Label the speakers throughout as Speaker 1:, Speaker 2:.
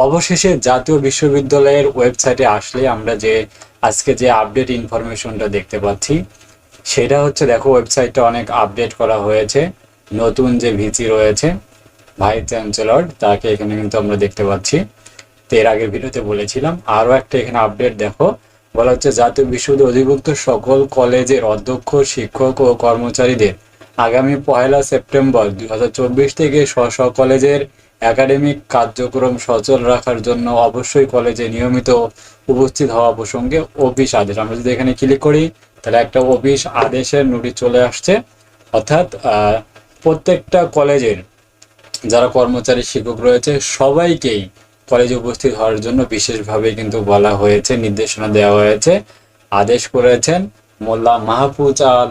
Speaker 1: অবশেষে জাতীয় বিশ্ববিদ্যালয়ের ওয়েবসাইটে আসলে আমরা যে আজকে যে আপডেট ইনফরমেশনটা দেখতে পাচ্ছি সেটা হচ্ছে, দেখো ওয়েবসাইটটা অনেক আপডেট করা হয়েছে। নতুন যে ভিসি রয়েছে ভাইস চ্যান্সেলর, তাকে এখানে কিন্তু আমরা দেখতে পাচ্ছি। তো এর আগের ভিডিওতে বলেছিলাম আরও একটা এখানে আপডেট দেখো, বলা হচ্ছে জাতীয় বিশ্ববিদ্যালয় অধিভুক্ত সকল কলেজের অধ্যক্ষ, শিক্ষক ও কর্মচারীদের আগামী 1 সেপ্টেম্বর 2024 থেকে স্ব কলেজের একাডেমিক কার্যক্রম সচল রাখার জন্য অবশ্যই কলেজে নিয়মিত উপস্থিত হওয়া প্রসঙ্গে অফিস আদেশ। আমরা যদি এখানে ক্লিক করি তাহলে একটা অফিস আদেশের নোটিশ চলে আসছে। অর্থাৎ প্রত্যেকটা কলেজের যারা কর্মচারী শিক্ষক রয়েছে সবাইকেই কলেজে উপস্থিত হওয়ার জন্য বিশেষভাবে কিন্তু বলা হয়েছে, নির্দেশনা দেওয়া হয়েছে। আদেশ করেছেন মোল্লা মাহফুজ আল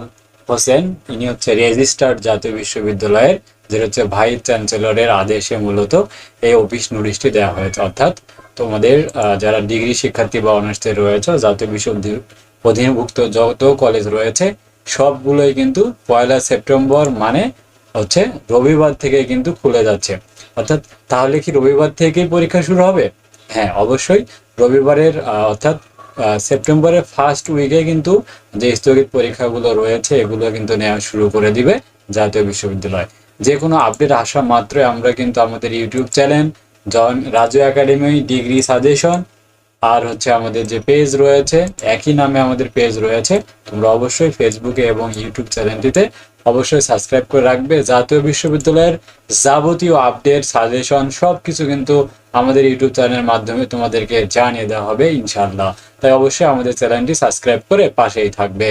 Speaker 1: হোসেন, ইনি হচ্ছে রেজিস্ট্রার্ড জাতীয় বিশ্ববিদ্যালয়ের, যেটা হচ্ছে ভাইস চ্যান্সেলরের আদেশে মূলত এই অফিস নোটিশটি দেওয়া হয়েছে। অর্থাৎ তোমাদের যারা ডিগ্রি শিক্ষার্থী বা অনার্সে রয়েছে, জাতীয় বিশ্ববিদ্যালয় অধীনভুক্ত যত কলেজ রয়েছে সবগুলোই কিন্তু 1 সেপ্টেম্বর মানে হচ্ছে রবিবার থেকে কিন্তু খুলে যাচ্ছে। অর্থাৎ তাহলে কি রবিবার থেকেই পরীক্ষা শুরু হবে? হ্যাঁ, অবশ্যই রবিবারের অর্থাৎ সেপ্টেম্বরের ফার্স্ট উইকে কিন্তু যে স্থগিত পরীক্ষাগুলো রয়েছে এগুলো কিন্তু নেওয়া শুরু করে দিবে জাতীয় বিশ্ববিদ্যালয়। যে কোনো আপডেট আসা মাত্রই আমরা কিন্তু আমাদের YouTube channel Raju academy degree suggestion আর হচ্ছে আমাদের যে পেজ রয়েছে, একই নামে আমাদের পেজ রয়েছে, তোমরা অবশ্যই ফেসবুকে এবং ইউটিউব চ্যানেলটিতে অবশ্যই সাবস্ক্রাইব করে রাখবে। জাতীয় বিশ্ববিদ্যালয়ের যাবতীয় আপডেট সাজেশন সব কিছু কিন্তু আমাদের ইউটিউব চ্যানেলের মাধ্যমে তোমাদেরকে জানিয়ে দেওয়া হবে ইনশাআল্লাহ। তাই অবশ্যই আমাদের চ্যানেলটি সাবস্ক্রাইব করে পাশেই থাকবে।